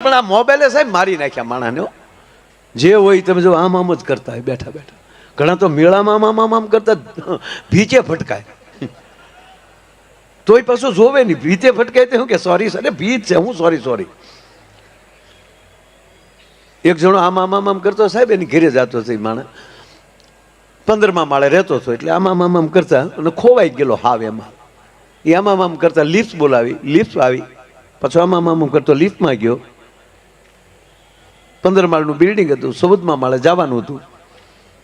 પણ આ મોબાઈલે સાહેબ મારી નાખ્યા માણાને. જે હોય તમે જો આમ આમ જ કરતા હોય બેઠા બેઠા. ઘણા તો મેળામાં આમ આમ આમ કરતા ભીચે ફટકાય, તોય પાછું જોવે નહીં. ભીતે ફટકાય તો શું કે સોરી સર ભીત છે, હું સોરી સોરી. એક જણો આમ આમ આમ આમ કરતો સાહેબ એની ઘેરે જતો હતો. માણસ 15મા માળે રહેતો હતો, એટલે આમ આમ આમ કરતા અને ખોવાઈ ગયેલો હાવ એમાં. એ આમ આમ કરતા લિફ્ટ બોલાવી, લિફ્ટ આવી, પછી આમ આમ કરતો લિફ્ટમાં ગયો. 15 માળનું બિલ્ડિંગ હતું, 14મા માળે જવાનું હતું.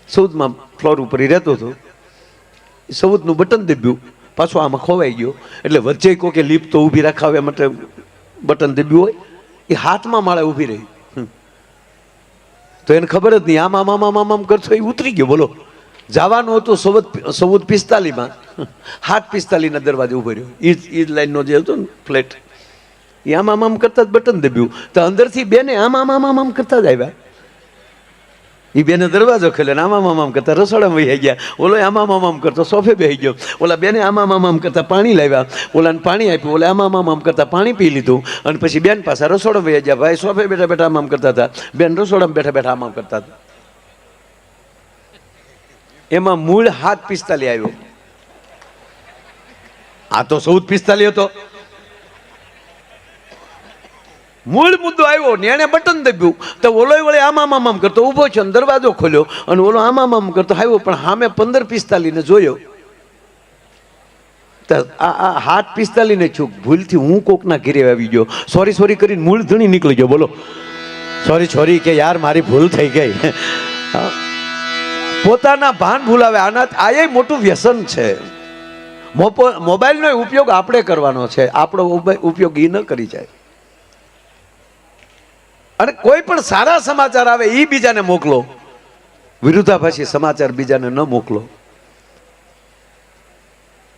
14મા ફ્લોર ઉપર એ રહેતો હતો. 14નું બટન દબ્યું, પાછો આમાં ખોવાઈ ગયો. એટલે વચ્ચે કહો કે લિફ્ટ તો ઊભી રાખાવે માટે બટન દબ્યું હોય, એ 7મા માળે ઊભી રહી. તો એને ખબર જ નહીં, આમ આમ આમ આમ આમ કરતો એ ઉતરી ગયો. બોલો, જવાનું હતું 14:45માં, 7:45ના દરવાજે ઉભો રહ્યો. એ જ લાઈનનો જે હતો ને ફ્લેટ, એ આમ આમ આમ કરતા જ બટન દબ્યું. તો અંદરથી બેને આમ આમ આમ આમ કરતા જ આવ્યા. એ બેને દરવાજો ખોલ્યો, આમ આમ આમ કરતા રસોડામાં વહી ગયા. ઓલો આમ આમ આમ કરતો સોફે બેસી ગયો. ઓલા બેને આમ આમ આમ કરતા પાણી લાવ્યા, ઓલાને પાણી આપ્યું. ઓલા આમ આમ આમ કરતા પાણી પી લીધું અને પછી બેન પાસે રસોડામાં વહી ગયા. ભાઈ સોફે બેઠા બેઠા આમ આમ કરતા હતા, બેન રસોડામાં બેઠા બેઠા આમ આમ કરતા હતા. એમાં મૂળ 7:45 આવ્યો. આ તો 14:45 હતો. મૂળ મુદ્દો આવ્યો ને એને બટન દબ્યું. તો ઓલો વળે આમ આમ આમ કરતો ઊભો છે, દરવાજો ખોલ્યો અને ઓલો આમ આમ આમ કરતો આવ્યો. પણ સામે 15:45 ને જોયો. તો આ 7:45 ને ચૂક ભૂલથી હું કોકના ઘેરે આવી ગયો. સોરી સોરી કરીને મૂળ ધણી નીકળી ગયો. બોલો, સોરી સોરી કે યાર મારી ભૂલ થઈ ગઈ. પોતાના ભાન ભૂલાવે. આ મોટું વ્યસન છે. મોબાઈલનો ઉપયોગ આપણે કરવાનો છે, આપણો ઉપયોગ એ ન કરી જાય. અને કોઈ પણ સારા સમાચાર આવે એ બીજાને મોકલો, વિરુદ્ધાભાસી સમાચાર બીજાને ન મોકલો.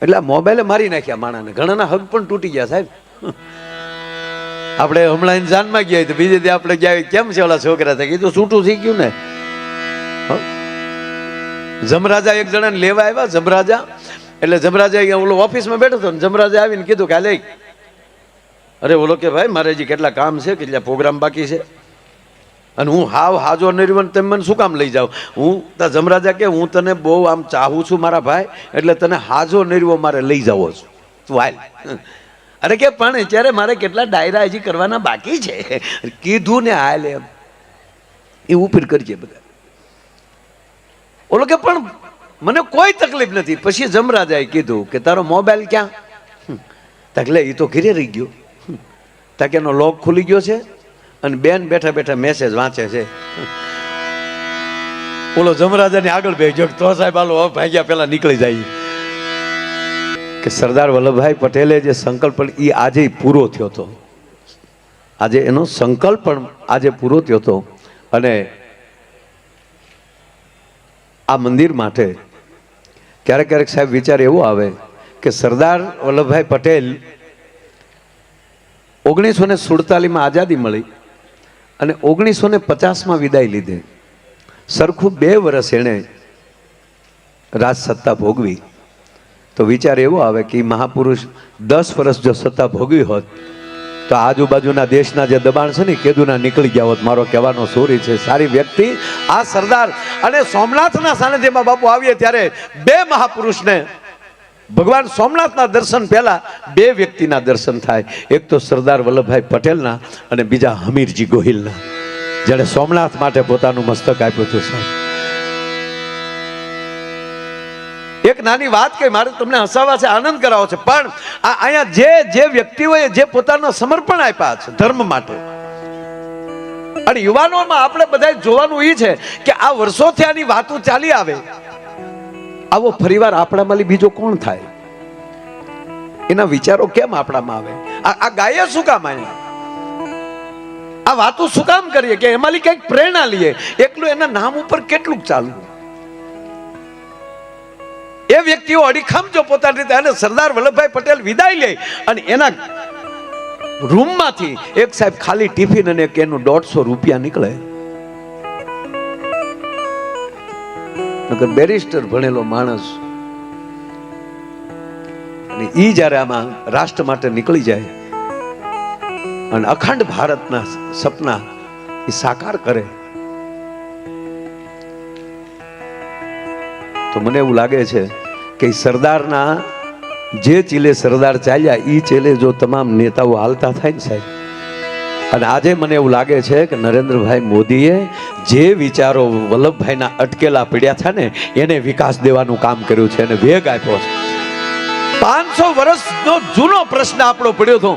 એટલે આ મોબાઈલે મારી નાખ્યા માણાને. ઘણાના હક પણ તૂટી ગયા સાહેબ. આપણે હમણાં જાનમાં ગયા તો બીજે દી આપણે ગયા, કેમ છે ઓલા છોકરા થાય, કીધું છૂટું થઈ ગયું ને. જમરાજા એક જણાને લેવા આવ્યા. જમરાજા એટલે જમરાજા ઓલો ઓફિસમાં બેઠો હતો ને જમરાજા આવીને કીધું કે હાલે. અરે ઓલો કે ભાઈ મારે હજી કેટલા કામ છે, કેટલા પ્રોગ્રામ બાકી છે, અને હું હાવ હાજો નહીં, તમે મને શું કામ લઈ જાઓ. હું તા જમરાજા કે હું તને બહુ આમ ચાહું છું મારા ભાઈ, એટલે તને હાજો નહીં મારે લઈ જાવો છું, તું હાલ. અરે કે પણ અત્યારે મારે કેટલા ડાયરા હજી કરવાના બાકી છે. કીધું ને હાલ એમ એ ઉપર કરજે બધા. ઓલો કે પણ મને કોઈ તકલીફ નથી. પછી જમરાજાએ કીધું કે તારો મોબાઈલ ક્યાં? તકલે એ તો ઘરે રહી ગયો. તાકે એનો લોક ખુલી ગયો છે અને બેન બેઠા બેઠા મેસેજ વાંચે છે. ઓલો જમરાજાની આગળ બેસજો તો સાહેબ આલો ભાગ્યા પેલા નીકળી જાય. કે સરદાર વલ્લભભાઈ પટેલે જે સંકલ્પ એ આજે પૂરો થયો હતો. આજે એનો સંકલ્પ પણ આજે પૂરો થયો હતો. અને આ મંદિર માટે ક્યારેક ક્યારેક સાહેબ વિચાર એવો આવે કે સરદાર વલ્લભભાઈ પટેલ 1947માં આઝાદી મળી અને 1950માં વિદાય લીધે. સરખું 2 વર્ષ એણે રાજ સત્તા ભોગવી. તો વિચાર એવો આવે કે મહાપુરુષ 10 વર્ષ જો સત્તા ભોગવી હોત તો આજુબાજુના દેશના જે દબાણ છે ને કેદુના નીકળી ગયા હોત. મારો કહેવાનો સોરી છે. સારી વ્યક્તિ આ સરદાર. અને સોમનાથના સાનિધ્યમાં બાપુ આવીએ ત્યારે 2 મહાપુરુષને ભગવાન સોમનાથના દર્શન પહેલા 2 વ્યક્તિના દર્શન થાય. એક તો સરદાર વલ્લભભાઈ પટેલના અને બીજા હમીરજી ગોહિલના, જેણે સોમનાથ માટે પોતાનું મસ્તક આપ્યું હતું. સાહેબ એક નાની વાત કહી, મારે તમને હસાવા છે, આનંદ કરાવો છે, પણ અહીંયા જે વ્યક્તિઓએ જે પોતાનું સમર્પણ આપ્યા છે ધર્મ માટે. અને યુવાનોમાં આપણે બધા જોવાનું એ છે કે આ વર્ષોથી આની વાતો ચાલી આવે, આવો ફરીવાર આપણામાં બીજો કોણ થાય? એના વિચારો કેમ આપણામાં આવે? આ ગાય શું કામ આવ્યા? આ વાતો શું કામ કરીએ કે એમાંથી કઈક પ્રેરણા લઈએ? એકલું એના નામ ઉપર કેટલું ચાલવું? એ વ્યક્તિઓ અડીખમ જો પોતાની રીતે. અને સરદાર વલ્લભભાઈ પટેલ વિદાય લે અને એના રૂમમાંથી એક સાહેબ ખાલી ટિફિન અને એનું 150 રૂપિયા નીકળે. બેરિસ્ટર ભણેલો માણસ અને ઈ જયારે આમાં રાષ્ટ્ર માટે નીકળી જાય અને અખંડ ભારતના સપના એ સાકાર કરે. તો મને એવું લાગે છે કે સરદારના જે ચીલે સરદાર ચાલ્યા એ ચીલે જો તમામ નેતાઓ હાલતા થાય ને સાહેબ, અને આજે મને એવું લાગે છે કે નરેન્દ્રભાઈ મોદીએ જે વિચારો વલ્લભભાઈના અટકેલા પડ્યા હતા ને એને વિકાસ દેવાનું કામ કર્યું છે, એને વેગ આપ્યો છે. 500 વર્ષનો જૂનો પ્રશ્ન આપણો પડ્યો હતો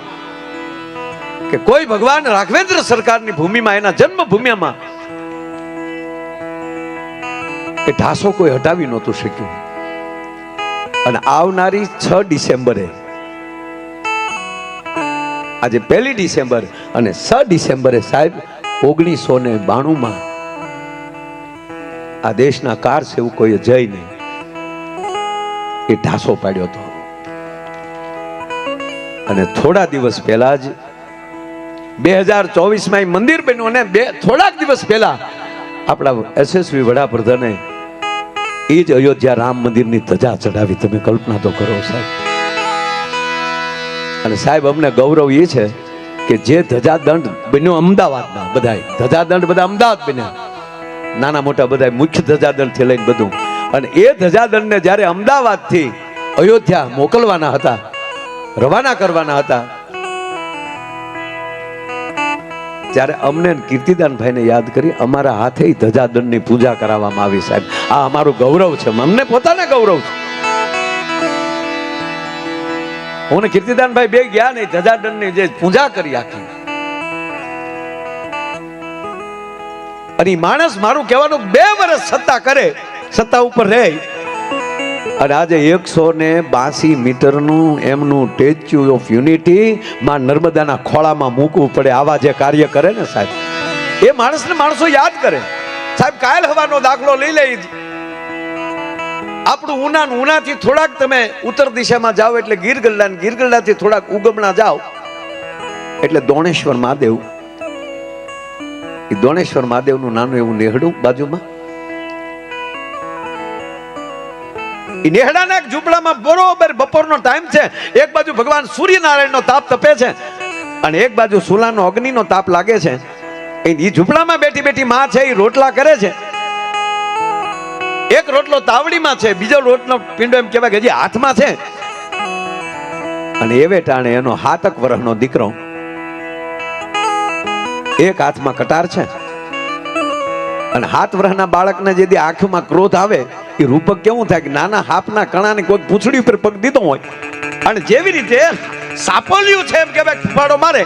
કે કોઈ ભગવાન રાઘવેન્દ્ર સરકારની ભૂમિમાં, એના જન્મભૂમિમાં એ ઢાસો કોઈ હટાવી નહોતું શક્યું. અને આવનારી 6 ડિસેમ્બરે, આજે 1 ડિસેમ્બર અને 6 ડિસેમ્બરે સાહેબ 1992 આ દેશના કાર સેવકોએ જઈને એ ઢાસો પાડ્યો હતો. અને થોડા દિવસ પહેલા જ 2024 મંદિર બન્યું, અને થોડાક દિવસ પહેલા આપણા યશસ્વી વડાપ્રધાને એ જ અયોધ્યા રામ મંદિરની ધજા ચડાવી. તમે કલ્પના તો કરો સાહેબ. અને સાહેબ અમને ગૌરવ એ છે કે જે ધજાદંડ બન્યો અમદાવાદના, બધાય ધજાદંડ બધા અમદાવાદ બન્યા, નાના મોટા બધા મુખ્ય ધજાદંડ થી લઈને બધું. અને એ ધજાદંડને જ્યારે અમદાવાદથી અયોધ્યા મોકલવાના હતા, રવાના કરવાના હતા, ત્યારે અમને કીર્તિદાનભાઈને યાદ કરી અમારા હાથે ધજાદંડની પૂજા કરાવવામાં આવી. સાહેબ આ અમારું ગૌરવ છે, અમને પોતાને ગૌરવ છે. હું ને કીર્તિદાનભાઈ બે ગયા ને ધજાદંડની જે પૂજા કરી આખી. અને માણસ મારું કહેવાનું 2 વર્ષ સત્તા કરે, સત્તા ઉપર રહે, અને આજે 182 મીટરનું એમનું સ્ટેચ્યુ ઓફ યુનિટી માં નર્મદાના ખોળામાં મૂકવું પડે. આવા જે કાર્ય કરે ને સાહેબ, એ માણસને માણસો યાદ કરે. સાહેબ કાયલ હવાનો દાખલો લઈ લઈ, આપણું ઉનાથી થોડાક તમે ઉત્તર દિશામાં જાઓ એટલે ગીરગલ્લા, ગીરગલ્લાથી થોડાક ઉગમણા જાઓ એટલે દોણેશ્વર મહાદેવ. એ દોણેશ્વર મહાદેવનું નાનું એવું નેહડું બાજુમાં, એ નેહડાના એક ઝૂંપડામાં બરોબર બપોરનો ટાઈમ છે, એક બાજુ ભગવાન સૂર્યનારાયણનો તાપ તપે છે અને એક બાજુ સુલાનો અગ્નિનો તાપ લાગે છે. એ ઝૂંપડામાં બેઠી બેઠી માં છે, એ રોટલા કરે છે. એક રોટલો તાવડીમાં છે, બીજો રોટલો પીંડો એમ કહેવાય કે હજી હાથમાં છે. અને એવે ટાણે એનો 7 વર્ષનો દીકરો, એક હાથમાં કટાર છે, અને 7 વર્ષના બાળકને જે આંખમાં ક્રોધ આવે, એ રૂપક કેવું થાય કે નાના હાપના કણાને કોઈ પૂંછડી ઉપર પગ દીધો હોય, અને જેવી રીતે સાપોલિયું છે એમ કહેવાય ફૂફાડો મારે,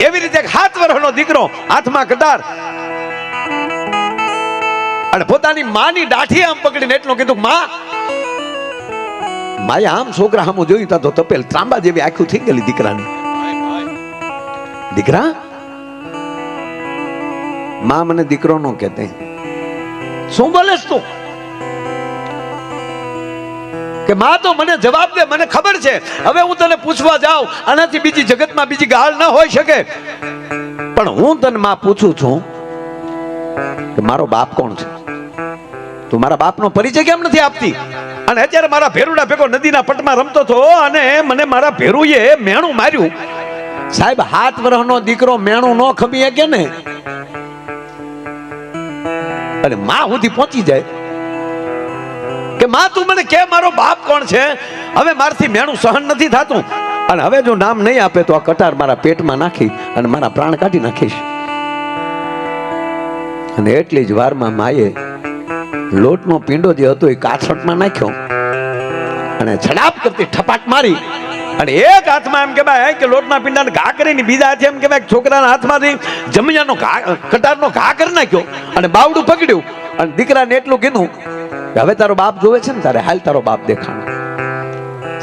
એવી રીતે 7 વર્ષનો દીકરો હાથમાં કટાર, અને પોતાની માની દાઢી આમ પકડીને એટલું કીધું, માએ આમ છોકરા સામું જોયું તા તો તપેલ ત્રાંબા જેવી આંખું થઈ ગયેલી દીકરાની. દીકરા, માં મને દીકરો નો કહેતે, શું બોલેસ તું? કે માં તો મને જવાબ દે, મને ખબર છે હવે હું તને પૂછવા જાઉં આનાથી બીજી જગતમાં બીજી ગાળ ન હોઈ શકે, પણ હું તને માં પૂછું છું કે મારો બાપ કોણ છે? તું મારા બાપનો પરિચય કેમ નથી આપતી? અને અત્યારે મારા ભેરુડા ભેગો નદીના પટમાં રમતો હતો અને મને મારા ભેરુએ મેણું માર્યું. સાહેબ 7 વર્ષનો દીકરો મેણું ન ખમી શકે ને, અને માં સુધી પહોંચી જાય કે માં તું મને કે મારો બાપ કોણ છે? હવે મારથી મેણું સહન નથી થતું, અને હવે જો નામ નહીં આપે તો આ કટાર મારા પેટમાં નાખી અને મારા પ્રાણ કાઢી નાખીશ. અને એટલી જ વારમાં માએ લોટનો પીંડો જે હતો એ કાથરટમાં નાખ્યો અને છડાપ કરતી ઠપાટ મારી, અને એક હાથમાં એમ કહેવાય કે લોટના પીંડાને ઘા કરીને બીજા હાથે એમ કહેવાય છોકરાના હાથમાંથી જમિયાનો કટારનો ઘા કરી નાખ્યો અને બાવડું પકડ્યું, અને દીકરાને એટલું કીધું કે હવે તારો બાપ જોવે છે ને, તારે હાલ તારો બાપ દેખાણો.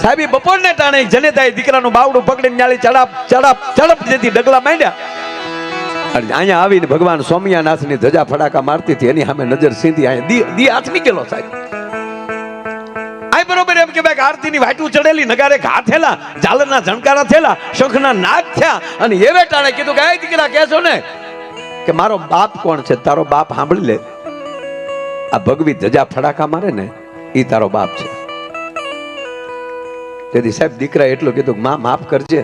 સાહેબ બપોરને ટાણે જનેતાએ દીકરાનું બાવડું પકડીને ન્યાલી ચડપ જેથી ડગલા માંડ્યા, અને અહીંયા આવીને ભગવાન સોમયાનાથની ધજા ફડાકા મારતી હતી, એની સામે નજર સીધી અહીંયા દી હાથ નીકળ્યો. સાહેબ આ બરોબર એમ કહેવાય કે આરતીની વાટું ચડેલી, નગારે ઘા થયેલા, ઝાલરના ઝણકારા થયેલા, શંખના નાદ થયા, અને એવે ટાણે કીધું કે એ દીકરા કહેશો ને કે મારો બાપ કોણ છે? તારો બાપ સાંભળી લે, આ ભગવી ધજા ફડાકા મારે ને એ તારો બાપ છે. તેથી સાહેબ દીકરા એટલું કીધું, માં માફ કરજે,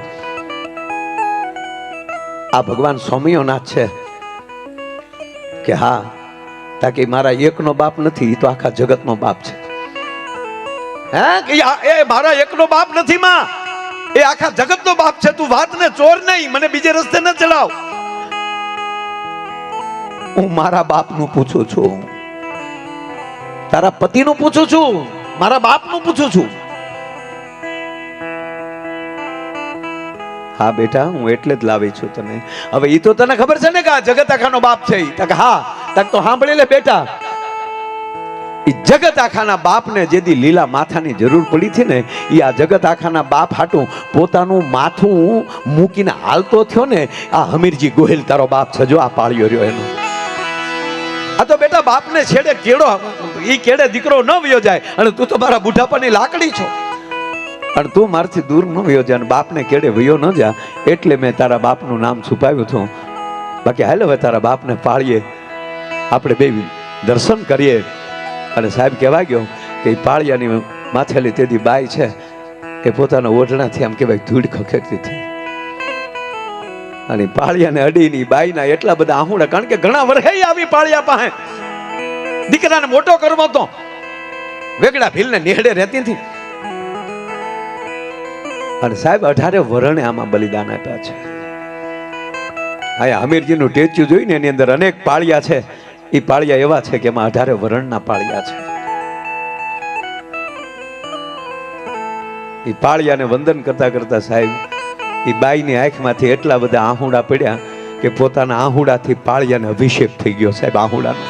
આ ભગવાન સ્વામીઓનાથ છે કે હા તાકે મારા એકનો બાપ નથી, એ તો આખા જગતનો બાપ છે. હે કે એ મારા એકનો બાપ નથી માં, એ આખા જગતનો બાપ છે. તું વાતને ચોર નહીં, મને બીજે રસ્તે ન ચડાવ. હું મારા બાપનું પૂછું છું, તારા પતિનું પૂછું છું, મારા બાપનું પૂછું છું. હા બેટા હું એટલે જ લાવી છું તને. હવે ઈ તો તને ખબર છે ને કે આ જગત આખાનો બાપ છે. તક હા તક તો સાંભળી લે બેટા, ઈ જગત આખાના બાપને જેદી લીલા માથાની જરૂર પડી હતી ને, ઈ આ જગત આખાના બાપ હાટું પોતાનું માથું મૂકીને હાલતો થયો ને. આ હમીરજી ગોહિલ તારો બાપ છે, જો આ પાળ્યો રહ્યો એનો. આ તો બેટા બાપને છેડે કેળો, ઈ કેડે દીકરો ન વયો જાય. અને તું તો મારા બુઢાપાની લાકડી છો, અને તું મારથી દૂર ન વયો જા, બાપને કેડે વયો ન જા, એટલે મેં તારા બાપનું નામ છુપાવ્યું હતું. બાકી હાલ હવે તારા બાપને પાળીએ, આપણે બે દર્શન કરીએ. અને સાહેબ કહેવા ગયો કે પાળિયાની માથેલી તેદી બાઈ છે, એ પોતાના ઓઢણાથી આમ કહેવાય ધૂળ ખખેરતી હતી. અને પાળિયાને અડીની બાઈના એટલા બધા આહુડા, કારણ કે ઘણા વર્ષે આવી પાળિયા પાસે દીકરાને મોટો કરવો તો વેગડા ભીલને નેહડે રહેતી હતી. અને સાહેબ 18 વરણે આમાં બલિદાન આપ્યા છે. આયા હમીરજીનું ટેચ્યુ જોઈને એની અંદર અનેક પાળિયા છે. એ પાળિયા એવા છે કે એમાં 18 વરણના પાળિયા છે. એ પાળિયાને વંદન કરતા કરતા સાહેબ એ બાઈની આંખમાંથી એટલા બધા આહુડા પડ્યા કે પોતાના આહુડાથી પાળિયાને અભિષેક થઈ ગયો સાહેબ, આહુડાનો.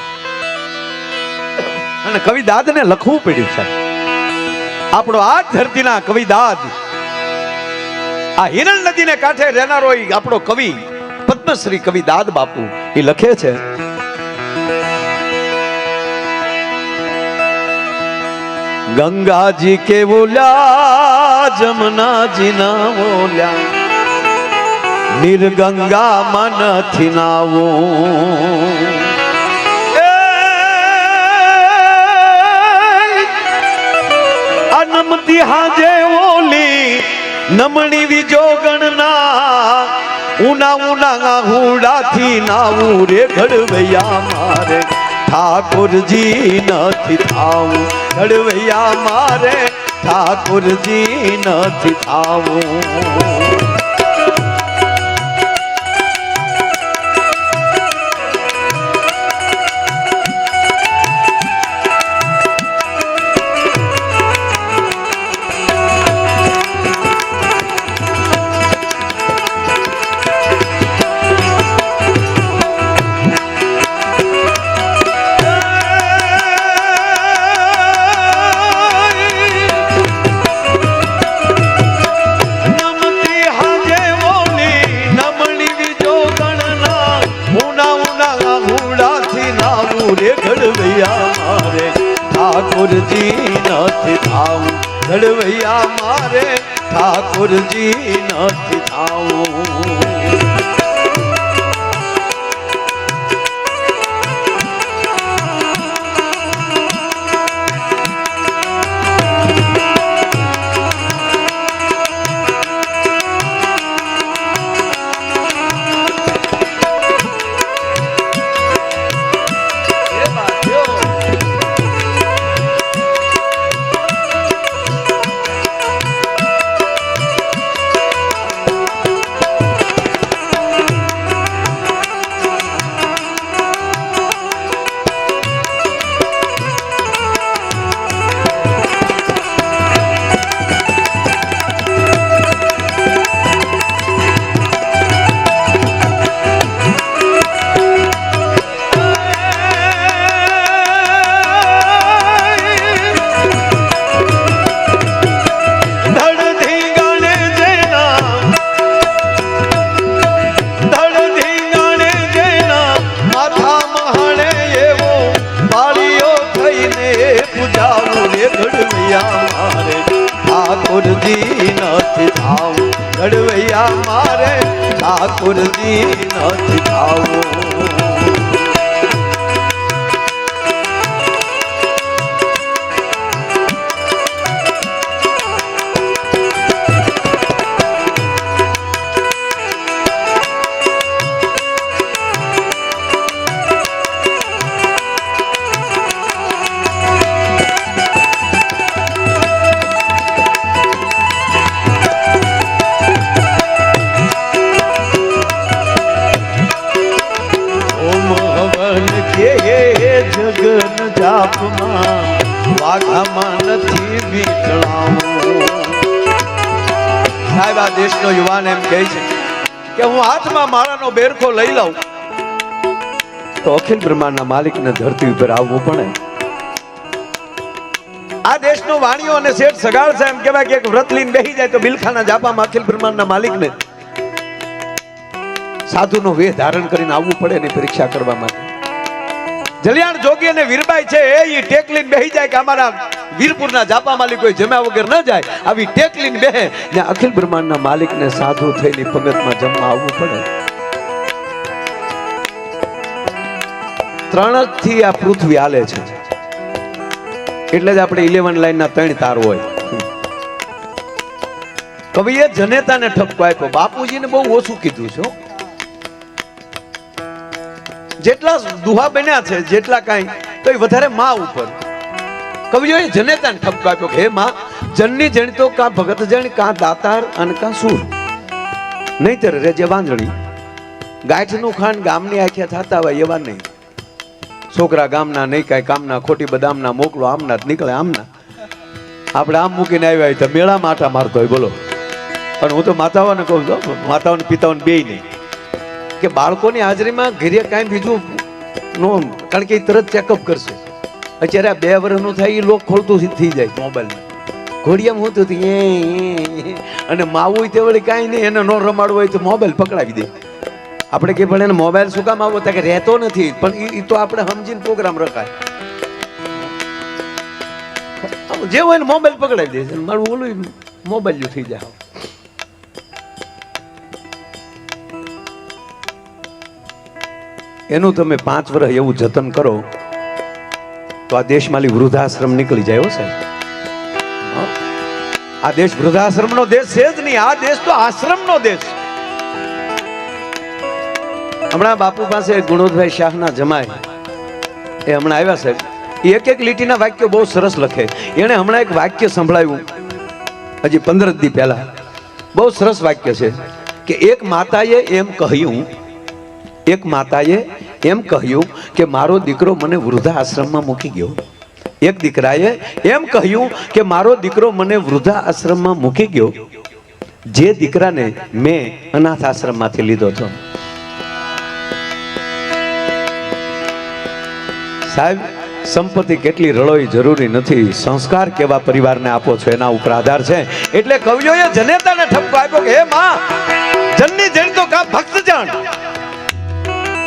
અને કવિદાદને લખવું પડ્યું સાહેબ. આપણો આ ધરતીના કવિદાદ, આ હિરણ નદીને કાંઠે રહેનારો આપણો કવિ પદ્મશ્રી કવિદાદ બાપુ એ લખે છે, ગંગાજી કે બોલ્યા જમનાજી ના બોલ્યા, નિર્ગંગા મનથી નાવો. નમતી હાજે ઓલી નમણી વિજો ગણના, ઉના ઉના હુડાથી નાવું રે ઘડવૈયા મારે ઠાકોરજી નથી થાવું. ઘડવૈયા મારે ઠાકોરજી નથી થાવું. ઠાકોરજી નથી થાવું. ઘડવૈયા મારે ઠાકોરજી નથી થાવું. ઠાકોરજી નથી થાવું. ઘડવૈયા મારે ઠાકોરજી નથી થાવું. જાપમાં વાઘામાં નથી વીટળાવું. સાહેબ આ દેશનો યુવાન એમ કહે છે કે હું હાથમાં માળાનો બેરખો લઈ લઉં તો અખિલ બ્રહ્માંડના માલિકને ધરતી ઉપર આવવું પડે. આ દેશનો વાણીઓ અને શેઠ સગાડ છે એમ કહેવાય કે એક વ્રત લઈને બેસી જાય તો બિલખાના જાપામાં અખિલ બ્રહ્માંડના માલિકને સાધુનો વેહ ધારણ કરીને આવવું પડે એની પરીક્ષા કરવા માટે. જલિયાણ જોગી અને વીરબાઈ છે એ ટેક લઈને બેસી જાય કે અમારા વીરપુરના જાપા માલિક કોઈ જમ્યા વગર ન જાય. આવી ટેક લઈને બેહે ને અખિલ બ્રહ્માંડના માલિકને સાધુ થઈને પંગતમાં જમવા આવવું પડે. ત્રણ થી આ પૃથ્વી હાલે છે એટલે જ આપણે 11 લાઈનના 3 તાર હોય. કવિએ જનેતાને ઠપકો આપ્યો. બાપુજીને બહુ ઓછું કીધું છે. જેટલા દુહા બન્યા છે જેટલા કાંઈ તો એ વધારે માં ઉપર. કવિઓએ જનેતાને ઠપકો આપ્યો કે હે માં, જનની જણતો કા ભગત જણ કા દાતાર અને કા સૂર, નહીતર રેજે વાંજણી. ગાંઠનું ખાંડ ગામની આખ્યા થતા હોય એવા નહીં. છોકરા ગામના નહીં કાંઈ કામના, ખોટી બદામના મોકલો આમના જ નીકળે આમના. આપણે આમ મૂકીને આવ્યા હોય તો મેળામાં આટા મારતો હોય બોલો. પણ હું તો માતાઓને કહું છું, માતાઓને પિતાઓને બેય નહીં કે બાળકોની હાજરીમાં ઘરે કાંઈ બીજું નો, કારણ કે એ તરત ચેકઅપ કરશે. અત્યારે આ 2 વર્ષનું થાય એ લોક ખોલતું થઈ જાય મોબાઈલમાં. ઘોડિયામાં હું તો અને માવું તે વળી કાંઈ નહીં, એને ન રમાડવું હોય તો મોબાઈલ પકડાવી દે. આપણે કે પણ એને મોબાઈલ શું કામ આવો કે રહેતો નથી, પણ એ તો આપણે સમજીને પ્રોગ્રામ રખાય. જે હોય ને મોબાઈલ પકડાવી દે છે, મારું ઓલું મોબાઈલ થઈ જાય. એનું તમે 5 વર્ષ એવું જતન કરો તો આ દેશમાંથી વૃદ્ધાશ્રમ નીકળી જાય. સાહેબ આ દેશ વૃદ્ધાશ્રમનો દેશ છે જ નહીં, આ દેશ તો આશ્રમનો દેશ. હમણાં બાપુ પાસે ગુણોદભાઈ શાહના જમાય એ હમણાં આવ્યા સાહેબ. એક લીટીના વાક્યો બહુ સરસ લખે. એણે હમણાં એક વાક્ય સંભળાવ્યું હજી 15 દી પહેલા. બહુ સરસ વાક્ય છે કે એક માતાએ એમ કહ્યું કે મારો દીકરો મને વૃદ્ધાશ્રમમાં મૂકી ગયો. એક દીકરાએ એમ કહ્યું કે મારો દીકરો મને વૃદ્ધાશ્રમમાં મૂકી ગયો, જે દીકરાને મેં અનાથ આશ્રમમાંથી લીધો હતો. સાહેબ સંપત્તિ કેટલી રળોઈ જરૂરી નથી, સંસ્કાર કેવા પરિવારને આપો છો એના ઉપર આધાર છે. એટલે કવિઓએ જનેતાને ઠપકો આપ્યો કે હે માં, જનની જણ તો કા ભક્ત જણ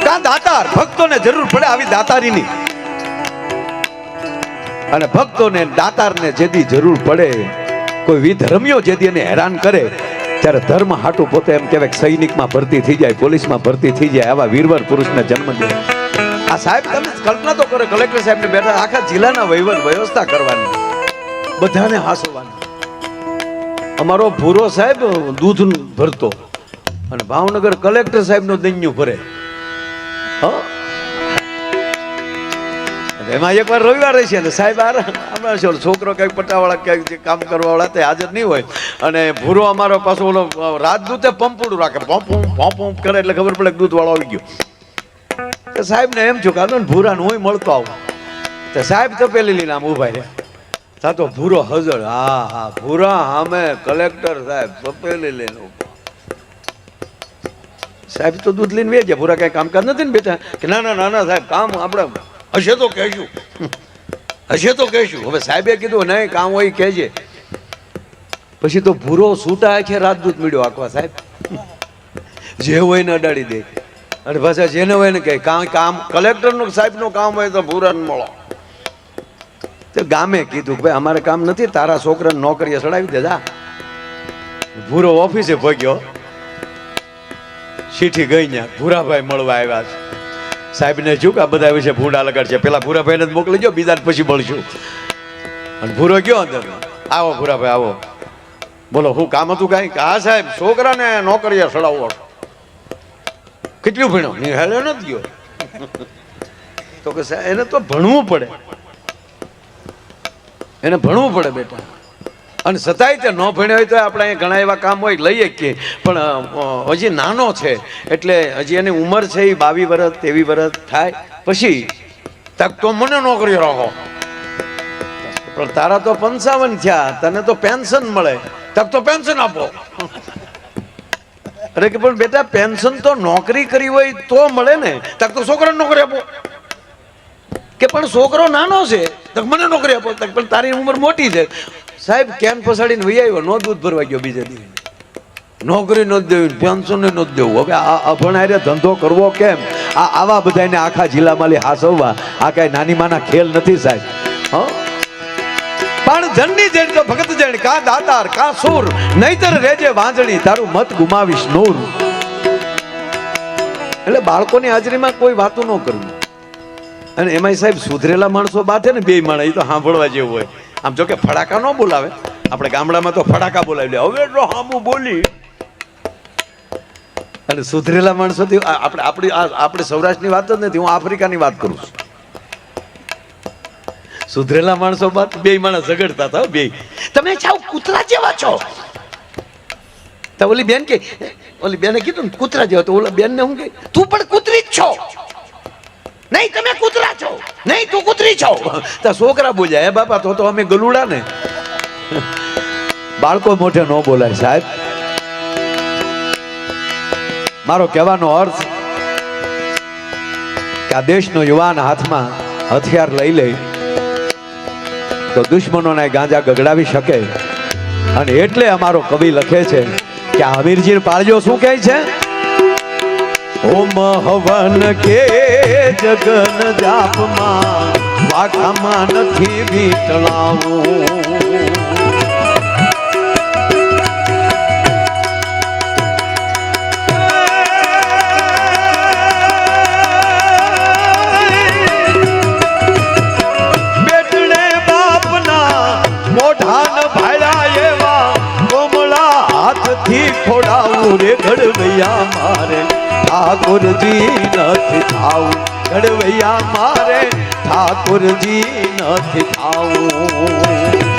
કા દાતાર. ભક્તોને જરૂર પડે આવી દાતારીની, અને ભક્તોને દાતારને જેદી જરૂર પડે, કોઈ વિધર્મીઓ જેદી એને હેરાન કરે ત્યારે ધર્મ હાટું પોતે એમ કહેવાય સૈનિકમાં ભરતી થઈ જાય, પોલીસમાં ભરતી થઈ જાય, આવા વીરવર પુરુષને જન્મ દે. આ સાહેબ તમે કલ્પના તો કરો, કલેક્ટર સાહેબને બેઠા આખા જિલ્લાના વહીવટ વ્યવસ્થા કરવાની, બધાને હાંસવાની. અમારો ભૂરો સાહેબ દૂધ ભરતો અને ભાવનગર કલેક્ટર સાહેબનો દૈન્યું ભરે. એમાં એકવાર રવિવાર છે ને સાહેબ હમણાં છોકરો કઈક પટાવાળા કઈક કામ કરવા વાળા તે હાજર નહીં હોય, અને ભૂરો અમારો પાછો ઓલો રાજદૂતે પંપુડું રાખે, પંપ કરે એટલે ખબર પડે દૂધ વાળો આવી ગયો. સાહેબ ને એમ છું કાઢો ને ભૂરા હું મળતો આવું. તો સાહેબ તપેલી લઈને આમ ઉભા રહ્યા તો ભૂરો હજર. હા ભૂરા અમે કલેક્ટર સાહેબ તપેલી લઈને. સાહેબ તો દૂધ લઈને વેચે, ભૂરા કઈ કામકાજ નથી ને બેટા કે ના ના ના સાહેબ કામ આપણે હશે તો કહેશું, હશે તો કહેશું. હવે સાહેબે કીધું નહીં કામ હોય કહેજે. પછી તો ભૂરો છૂટા છે રાજદૂત મીડ્યો આખવા સાહેબ, જે હોય ને અડાડી દે. અને પાછા જેને હોય ને કે કામ કલેક્ટરનું સાહેબનું કામ હોય તો ભૂરાને મળો. તો ગામે કીધું ભાઈ અમારે કામ નથી, તારા છોકરાને નોકરીએ ચડાવી દે જા. ભૂરો ઓફિસે ભોગ્યો, ચીઠી ગઈ ને ભૂરાભાઈ મળવા આવ્યા છે. સાહેબને શું કે આ બધા વિશે ભૂંડા લગાડશે, પેલા ભૂરાભાઈને જ મોકલી દો, બીજા પછી મળશું. અને ભૂરો ગયો અંદર. આવો ભૂરાભાઈ આવો, બોલો શું કામ હતું કાંઈ? હા સાહેબ છોકરાને નોકરીએ ચડાવવો. કેટલું ભણ્યો? નિહાળ્યો નથી ગયો. તો કે સાહેબ એને તો ભણવું પડે, એને ભણવું પડે બેટા. અને છતાંય તે ન ભણ્યો હોય તો આપણે અહીંયા ઘણા એવા કામ હોય લઈએ કે, પણ હજી નાનો છે એટલે હજી એની ઉંમર છે એ 22 વર્ષ 23 વર્ષ થાય પછી તક તો મને નોકરી રાખો. પણ તારા તો 55 થયા, તને તો પેન્શન મળે, તક તો પેન્શન આપો. અરે કે પણ બેટા પેન્શન તો નોકરી કરી હોય તો મળે ને, તક તો છોકરાને નોકરી આપો. કે પણ છોકરો નાનો છે, તક મને નોકરી આપો. તક પણ તારી ઉંમર મોટી છે. સાહેબ કેન પસાડીને વહી આવ્યો, નો દૂધ ભરવા ગયો બીજે દી. નોકરી નથી દેવી, પેન્શન નથી દેવું. હવે આ અભણાયરે ધંધો કરવો કેમ? આવા બધાને આખા જિલ્લામાં હાસવવા આ કઈ નાની માના ખેલ નથી સાહેબ. પણ જણની જેણ તો ભગત જેણ, કા દાતાર કા સૂર, નહીતર રેજે વાંજણી તારું મત ગુમાવીશ નૂર. એટલે બાળકોની હાજરીમાં કોઈ વાતો ન કરવી. અને એમાંય સાહેબ સુધરેલા માણસો બાથે ને બે માણસ, એ તો સાંભળવા જેવું હોય. આમ જો કે ફડાકા ન બોલાવે, આપણે ગામડામાં તો ફડાકા બોલાવી લે, હવે તો હામું બોલી. અને સુધરેલા માણસોથી આપણે સૌરાષ્ટ્રની વાત જ નથી, હું આફ્રિકાની વાત કરું છું. સુધરેલા માણસો બાદ બે માણસ ઝઘડતા હતા. બે તમે જાવ કૂતરા જેવા છો. તો ઓલી બેન કે, ઓલી બેને કીધું ને કૂતરા જેવા, તો ઓલા બેન ને હું કે તું પણ કૂતરી જ છો. નહીં તમે કૂતરા છો, નહીં તું કૂતરી છો. તો છોકરા બોલ્યા, હે બાપા તો અમે ગલુડા ને. બાળકો મોઢે ન બોલાય સાહેબ. મારો કહેવાનો અર્થ કે આ દેશનો યુવાન હાથમાં હથિયાર લઈ લે તો દુશ્મનોના ગાંજા ગગડાવી શકે. અને એટલે અમારો કવિ લખે છે કે આ હમીરજી પાળજો શું કહે છે? ઓમ હવન કે જગન જાપમાં વાઘામાં નથી વીટલાવું. ખોડાવું રે ઘડવૈયા મારે ઠાકોરજી નથી થાવું. ઘડવૈયા મારે ઠાકોરજી નથી થાવું.